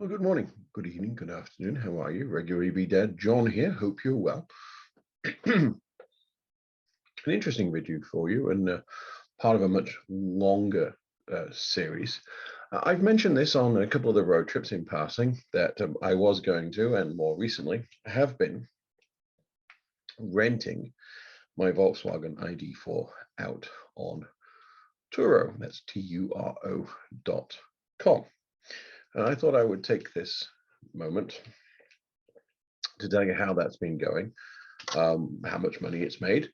Well, good morning, good evening, good afternoon. How are you? Regular EB Dad John here. Hope you're well. An interesting video for you and part of a much longer series. I've mentioned this on a couple of the road trips in passing that I was going to, and more recently have been renting my Volkswagen ID4 out on Turo. That's Turo.com. And I thought I would take this moment to tell you how that's been going, how much money it's made,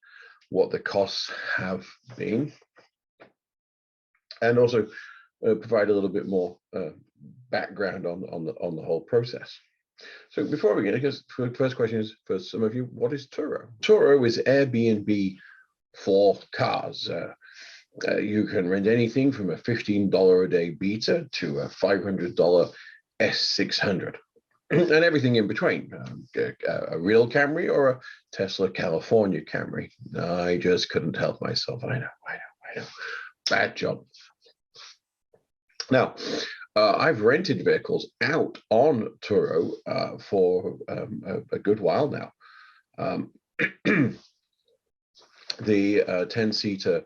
what the costs have been, and also provide a little bit more background on the whole process. So before we begin, because the first question is for some of you, what is Turo? Turo is Airbnb for cars. You can rent anything from a $15 a day Beta to a $500 S600. And everything in between, a real Camry or a Tesla California Camry. I just couldn't help myself. I know. Bad job. Now, I've rented vehicles out on Turo for a good while now. The 10-seater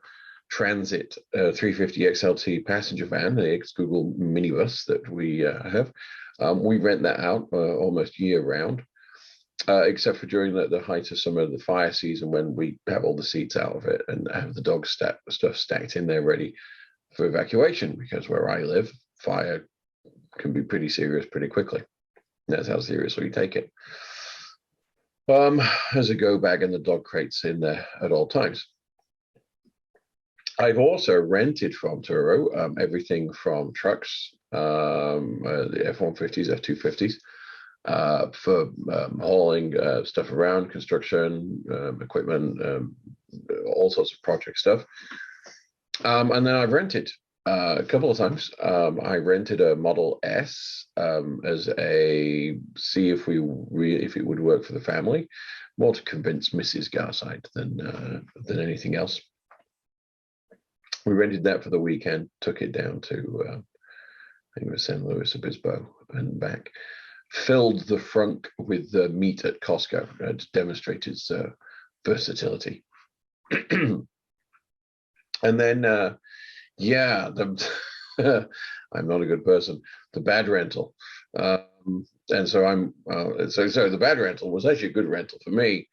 Transit 350 XLT passenger van, the ex-Google minibus that we have, we rent that out almost year round, except for during the height of some of the fire season when we have all the seats out of it and have the dog stuff stacked in there ready for evacuation, because where I live, fire can be pretty serious pretty quickly. That's how seriously we take it. There's a go bag and the dog crates in there at all times. I've also rented from Turo everything from trucks, the F-150s, F-250s, for hauling stuff around, construction, equipment, all sorts of project stuff. And then I've rented a couple of times. I rented a Model S as a see if it would work for the family, more to convince Mrs. Garside than anything else. We rented that for the weekend, took it down to, I think it was San Luis Obispo and back. Filled the frunk with the meat at Costco to demonstrate its versatility. And then, I'm not a good person. The bad rental. And so so the bad rental was actually a good rental for me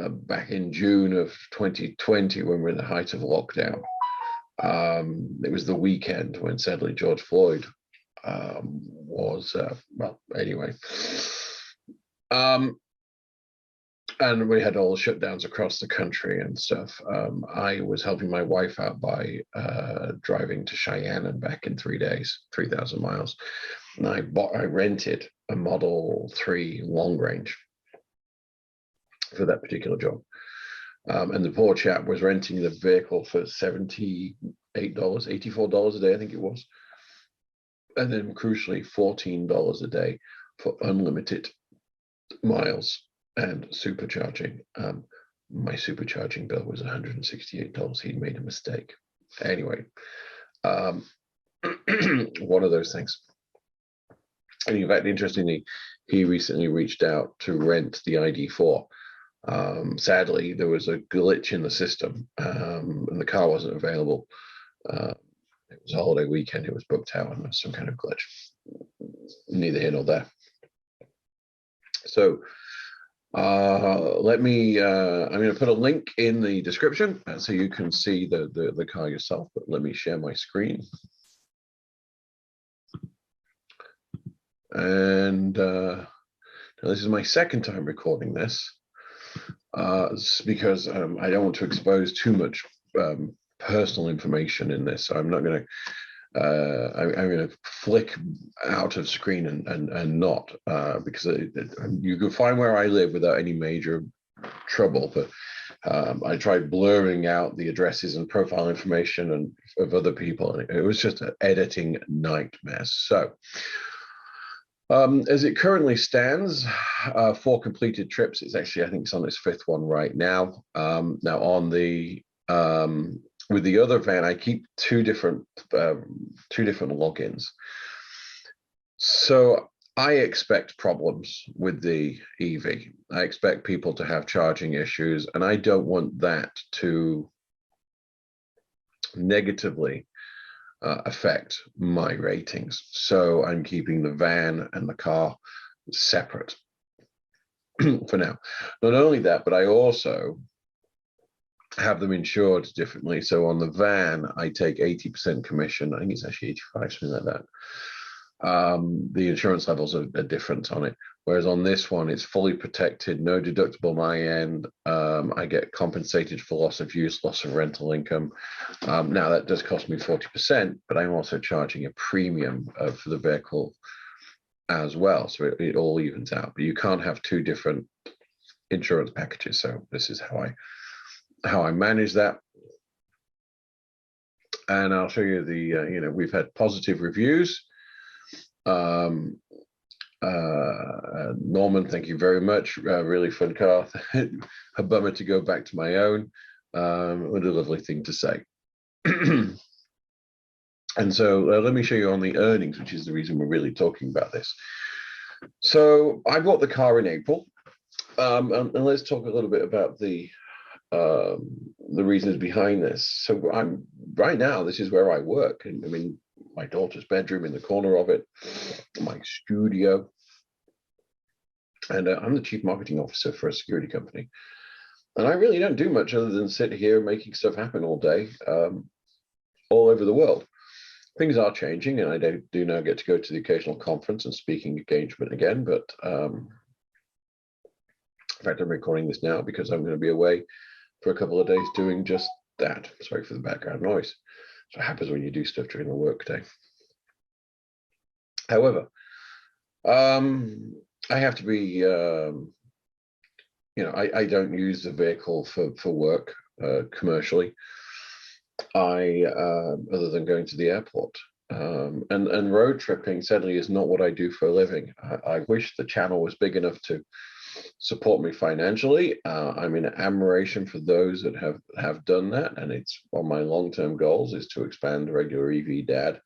back in June of 2020 when we were in the height of lockdown. It was the weekend when sadly George Floyd was well, anyway, and we had all the shutdowns across the country and stuff. I was helping my wife out by driving to Cheyenne and back in 3 days, 3,000 miles, and I rented a Model 3 long range for that particular job. And the poor chap was renting the vehicle for $78, $84 a day, I think it was. And then crucially, $14 a day for unlimited miles and supercharging. My supercharging bill was $168. He'd made a mistake. Anyway, one of those things. And in fact, interestingly, he recently reached out to rent the ID4. Sadly, there was a glitch in the system and the car wasn't available. It was a holiday weekend, it was booked out and there was some kind of glitch. Neither here nor there. So I'm going to put a link in the description so you can see the car yourself, but let me share my screen. And this is my second time recording this. Because I don't want to expose too much personal information in this. So I'm not going to. I'm going to flick out of screen and not because you can find where I live without any major trouble. But I tried blurring out the addresses and profile information and of other people, and it was just an editing nightmare. So. As it currently stands, 4 completed trips. It's actually, I think it's on its 5th one right now. Now on the with the other van, I keep two different logins. So I expect problems with the EV. I expect people to have charging issues, and I don't want that to negatively affect my ratings. So I'm keeping the van and the car separate for now. Not only that, but I also have them insured differently. So on the van, I take 80% commission. I think it's actually 85, something like that. The insurance levels are different on it. Whereas on this one, it's fully protected, no deductible my end. I get compensated for loss of use, loss of rental income. Now that does cost me 40%, but I'm also charging a premium for the vehicle as well. So it all evens out, but you can't have two different insurance packages. So this is how I manage that. And I'll show you the, we've had positive reviews. Norman, thank you very much. Really fun car. A bummer to go back to my own. What a lovely thing to say. And so let me show you on the earnings, which is the reason we're really talking about this. So I bought the car in April. And let's talk a little bit about the reasons behind this. So I'm right now, this is where I work. And I mean, my daughter's bedroom in the corner of it, my studio. And I'm the chief marketing officer for a security company. And I really don't do much other than sit here making stuff happen all day, all over the world. Things are changing, and I do now get to go to the occasional conference and speaking engagement again. But in fact, I'm recording this now because I'm going to be away for a couple of days doing just that. Sorry for the background noise. So it happens when you do stuff during the workday. However, I have to be, I don't use the vehicle for work commercially. Other than going to the airport. And road tripping, sadly, is not what I do for a living. I wish the channel was big enough to support me financially. I'm in admiration for those that have done that, and it's one of my long-term goals is to expand regular EV Dad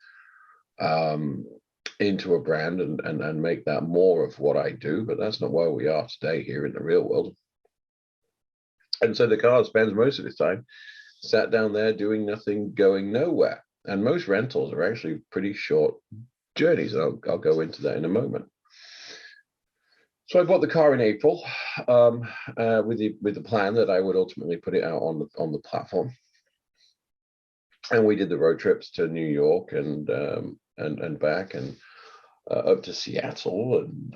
into a brand and make that more of what I do. But that's not where we are today here in the real world. And so the car spends most of its time sat down there doing nothing, going nowhere. And most rentals are actually pretty short journeys. I'll go into that in a moment. So I bought the car in April with the plan that I would ultimately put it out on the platform. And we did the road trips to New York and back and up to Seattle. And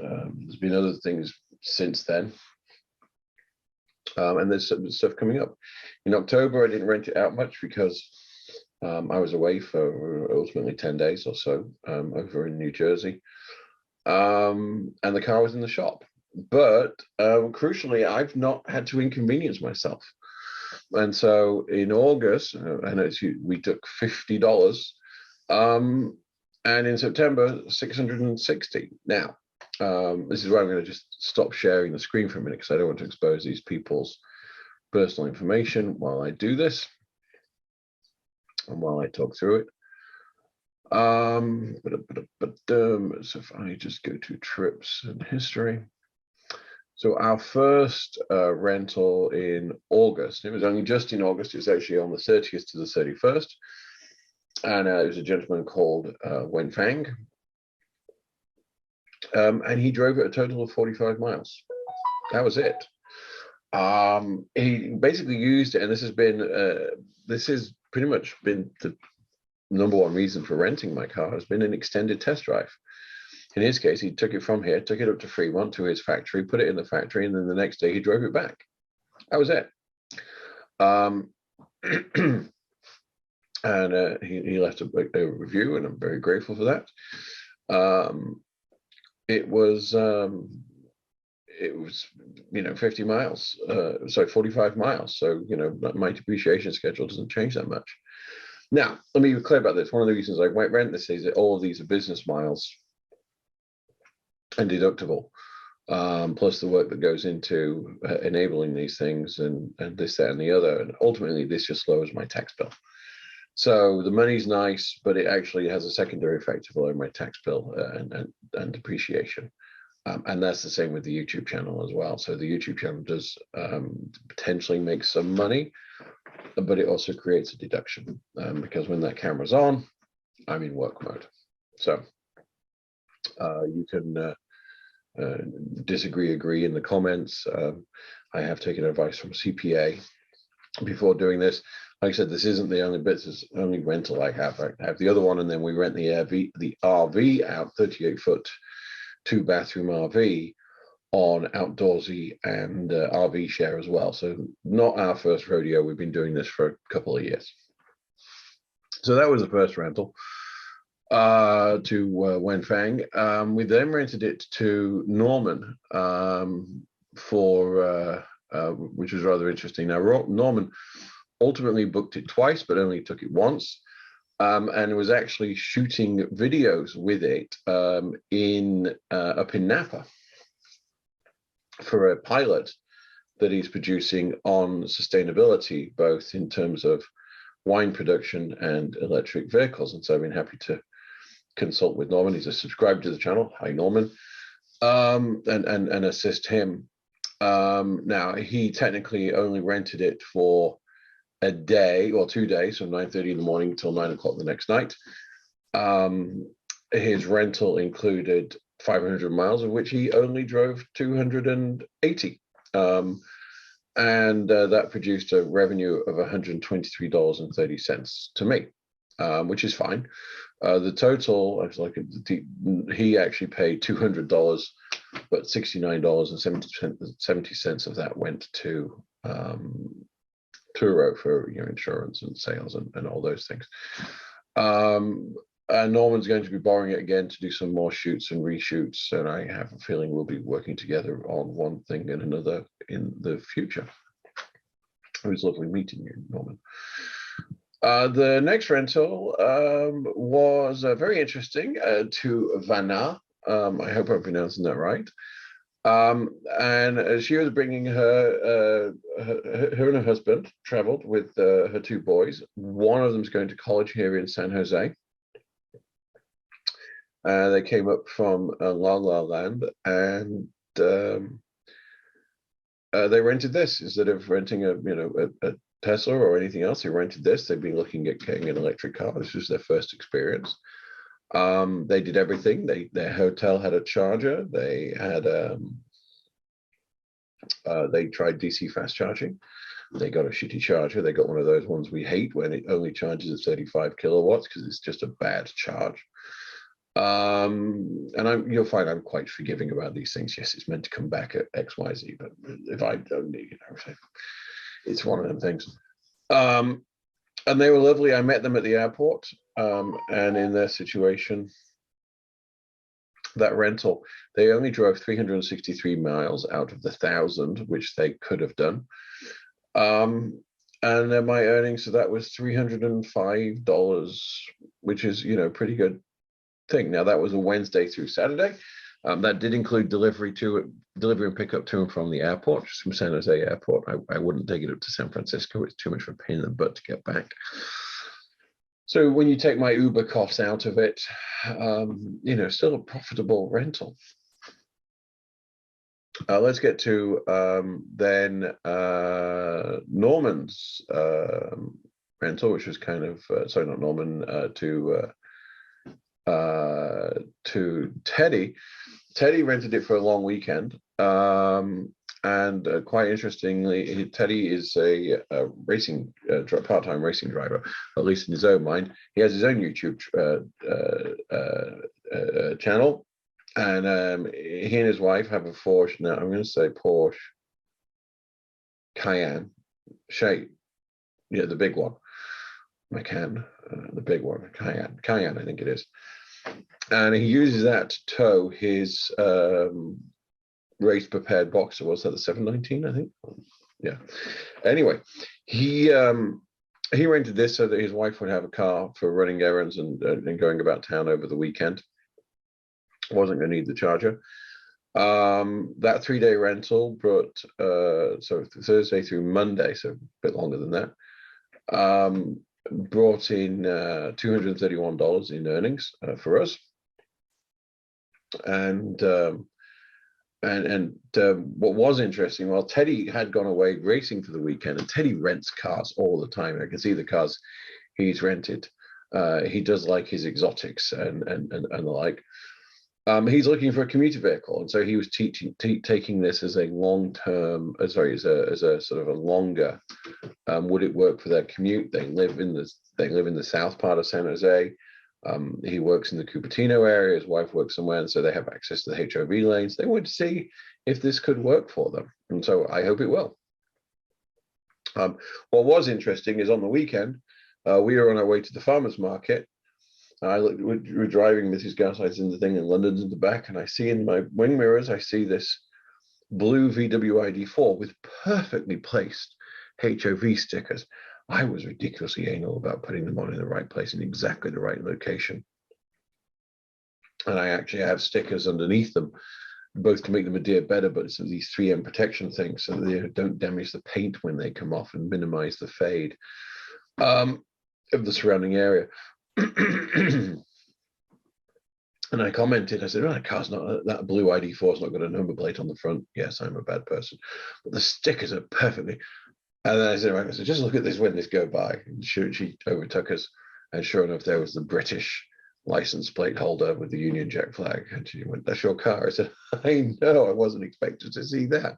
there's been other things since then. And there's some stuff coming up. In October, I didn't rent it out much because I was away for ultimately 10 days or so over in New Jersey. And the car was in the shop. But crucially, I've not had to inconvenience myself. And so in August, we took $50. And in September, $660. Now, this is where I'm going to just stop sharing the screen for a minute because I don't want to expose these people's personal information while I do this and while I talk through it. So if I just go to trips and history. So our first rental in August, it was only just in August, it was actually on the 30th to the 31st. And it was a gentleman called Wenfang. And he drove it a total of 45 miles. That was it. He basically used it, and this has pretty much been the number one reason for renting my car, has been an extended test drive. In his case, he took it from here, took it up to Fremont to his factory, put it in the factory, and then the next day he drove it back. That was it. And he left a review, and I'm very grateful for that. It was 50 miles, 45 miles. So, my depreciation schedule doesn't change that much. Now, let me be clear about this. One of the reasons I might rent this is that all of these are business miles and deductible, plus the work that goes into enabling these things and this, that, and the other. And ultimately, this just lowers my tax bill. So the money's nice, but it actually has a secondary effect of lowering my tax bill and depreciation. And that's the same with the YouTube channel as well. So the YouTube channel does potentially make some money, but it also creates a deduction because when that camera's on, I'm in work mode. So you can disagree, agree in the comments. I have taken advice from CPA before doing this. Like I said, this isn't the only bit, this is only rental I have. I have the other one, and then we rent the RV out, 38-foot, 2-bathroom RV on Outdoorsy and RV Share as well. So not our first rodeo. We've been doing this for a couple of years. So that was the first rental to Wenfang. We then rented it to Norman for which was rather interesting. Now Norman ultimately booked it twice, but only took it once, and was actually shooting videos with it up in Napa for a pilot that he's producing on sustainability, both in terms of wine production and electric vehicles. And so I've been happy to consult with Norman. He's a subscriber to the channel. Hi, Norman. And assist him. Now, he technically only rented it for a day or 2 days, from 9:30 in the morning till 9 o'clock the next night. His rental included 500 miles, of which he only drove 280. And that produced a revenue of $123.30 to me, which is fine. The total, he actually paid $200, but $69.70 of that went to Turo for insurance and sales and all those things. And Norman's going to be borrowing it again to do some more shoots and reshoots, and I have a feeling we'll be working together on one thing and another in the future. It was lovely meeting you, Norman. The next rental was very interesting to Vanna. I hope I'm pronouncing that right. And she was bringing her and her husband traveled with her 2 boys. One of them's going to college here in San Jose. They came up from La La Land, and they rented this instead of renting a Tesla or anything else. They rented this. They've been looking at getting an electric car. This was their first experience. They did everything. Their hotel had a charger. They had they tried DC fast charging. They got a shitty charger. They got one of those ones we hate when it only charges at 35 kilowatts because it's just a bad charge. And you'll find I'm quite forgiving about these things. Yes, it's meant to come back at XYZ, but if I don't need it, it's one of them things. And they were lovely. I met them at the airport, and in their situation, that rental, they only drove 363 miles out of the 1,000, which they could have done. And then my earnings, so that was $305, which is, pretty good thing. Now, that was a Wednesday through Saturday. That did include delivery and pickup to and from the airport, just from San Jose Airport. I wouldn't take it up to San Francisco. It's too much of a pain in the butt to get back. So when you take my Uber costs out of it, still a profitable rental. Let's get to then Norman's rental, which was kind of sorry, not Norman, to Teddy. Teddy rented it for a long weekend, and quite interestingly, Teddy is a racing part-time racing driver, at least in his own mind. He has his own YouTube channel, and he and his wife have a Porsche. Now I'm going to say Porsche Cayenne, the big one. Macan, the big one, Cayenne, I think it is. And he uses that to tow his race prepared Boxer. Was that the 719? I think. Yeah. Anyway, he rented this so that his wife would have a car for running errands and going about town over the weekend. Wasn't going to need the charger. That 3-day rental brought so Thursday through Monday, so a bit longer than that. brought in $231 in earnings for us, and what was interesting, well, Teddy had gone away racing for the weekend, and Teddy rents cars all the time. I can see the cars he's rented. He does like his exotics and the like. He's looking for a commuter vehicle, and so he was taking this as a long-term, as a sort of a longer. Would it work for their commute? They live in the south part of San Jose. He works in the Cupertino area. His wife works somewhere, and so they have access to the HOV lanes. They want to see if this could work for them, and so I hope it will. What was interesting is on the weekend, we were on our way to the farmers market. We're driving Mrs. Garside's in the thing, and London's in the back, and I see in my wing mirrors, I see this blue VW ID4 with perfectly placed HOV stickers. I was ridiculously anal about putting them on in the right place in exactly the right location. And I actually have stickers underneath them, both to make them adhere better, but it's these 3M protection things so that they don't damage the paint when they come off and minimize the fade of the surrounding area. And I commented, I said, oh, that car's not, that blue ID4's not got a number plate on the front. Yes, I'm a bad person, but the stickers are perfectly. And then I said, just look at this when this go by. And she overtook us, and sure enough, there was the British license plate holder with the Union Jack flag. And she went, that's your car? I said, I know, I wasn't expecting to see that.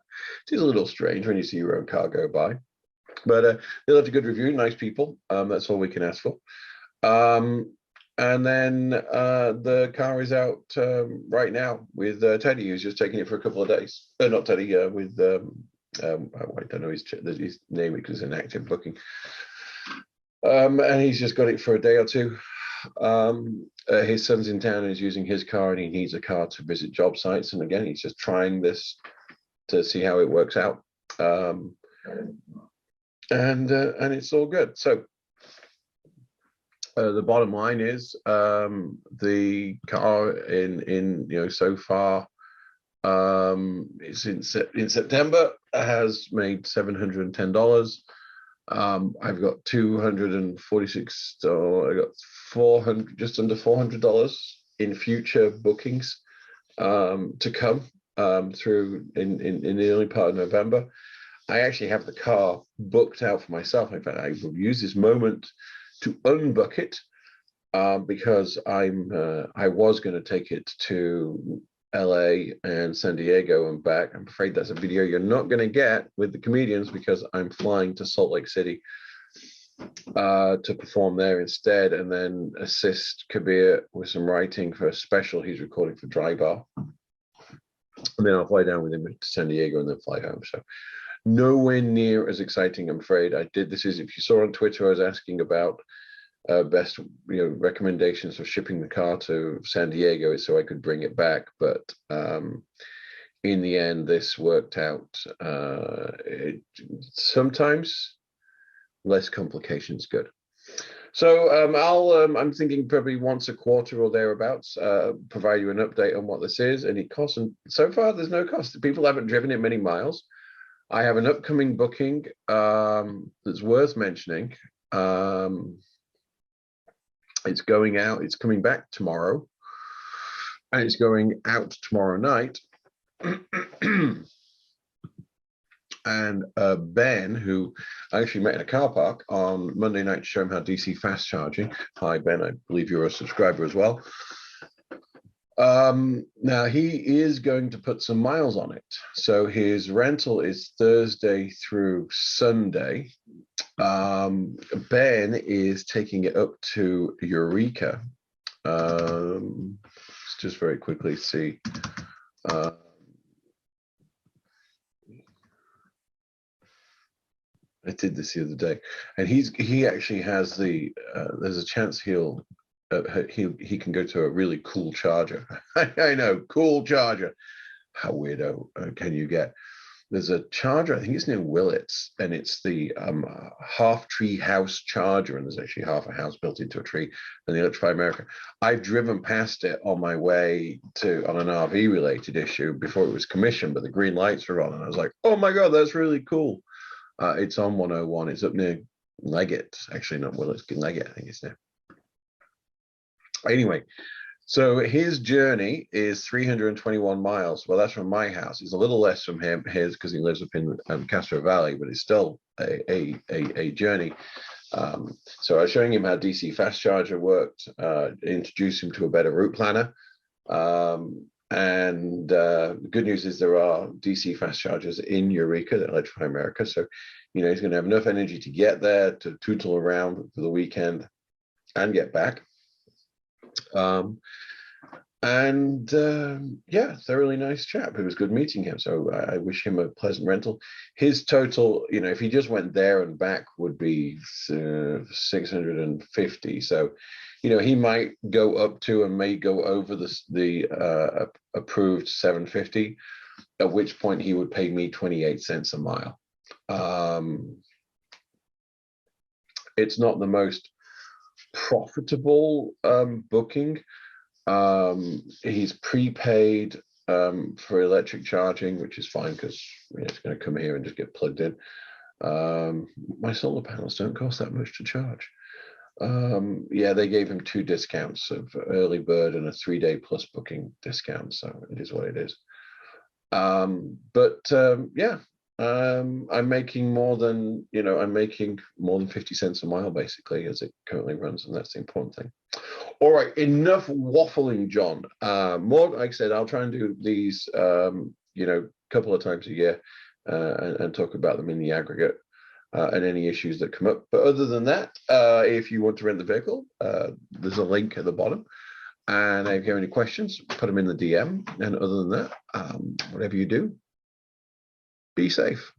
It is a little strange when you see your own car go by. But they left a good review, nice people. That's all we can ask for. And then the car is out right now with Teddy, who's just taking it for a couple of days. Not Teddy, with I don't know his name because it's an active booking. And he's just got it for a day or two. His son's in town and he's using his car, and he needs a car to visit job sites. And again, he's just trying this to see how it works out. And it's all good. So the bottom line is the car in so far it's in September has made $710. I've got $246. I got just under $400 in future bookings to come through in the early part of November. I actually have the car booked out for myself. In fact, I will use this moment to unbook it because I was going to take it to LA and San Diego and back. I'm afraid that's a video you're not going to get with the comedians because I'm flying to Salt Lake City to perform there instead, and then assist Kabir with some writing for a special he's recording for Dry Bar. And then I'll fly down with him to San Diego and then fly home. So nowhere near as exciting, I'm afraid. This is, if you saw on Twitter, I was asking about best recommendations for shipping the car to San Diego so I could bring it back, but in the end this worked out. Sometimes less complications good. So I'm thinking probably once a quarter or thereabouts provide you an update on what this is, any costs, and so far there's no cost. People haven't driven it many miles. I have an upcoming booking that's worth mentioning. It's going out, it's coming back tomorrow, and it's going out tomorrow night. And Ben, who I actually met in a car park on Monday night to show him how DC fast charging. Hi, Ben, I believe you're a subscriber as well. Now he is going to put some miles on it. So his rental is Thursday through Sunday. Ben is taking it up to Eureka. Let's just very quickly see. I did this the other day, and he actually has there's a chance he can go to a really cool charger. I know, cool charger. How weirdo can you get? There's a charger, I think it's near Willits, and it's the half tree house charger, and there's actually half a house built into a tree, and the Electrify America. I've driven past it on my way on an RV related issue before it was commissioned, but the green lights were on, and I was like, oh my God, that's really cool. It's on 101. It's up near Leggett, actually not Willis, Leggett, I think his name. Anyway, so his journey is 321 miles. Well, that's from my house. It's a little less from his because he lives up in Castro Valley, but it's still a journey. So I was showing him how DC Fast Charger worked, introduced him to a better route planner. And the good news is there are DC fast chargers in Eureka that electrify America. So, he's going to have enough energy to get there, to tootle around for the weekend and get back. Yeah, thoroughly nice chap. It was good meeting him. So I wish him a pleasant rental. His total, if he just went there and back, would be 650. So, he might go up to and may go over the approved 750, at which point he would pay me 28 cents a mile. It's not the most profitable booking. He's prepaid for electric charging, which is fine because it's going to come here and just get plugged in. My solar panels don't cost that much to charge. Yeah, they gave him 2 discounts of early bird and a 3-day plus booking discount, so it is what it is. Yeah, I'm making more than 50 cents a mile basically as it currently runs, and that's the important thing. All right, enough waffling, John. More, like I said, I'll try and do these a couple of times a year and talk about them in the aggregate. And any issues that come up. But other than that, if you want to rent the vehicle, there's a link at the bottom. And if you have any questions, put them in the DM. And other than that, whatever you do, be safe.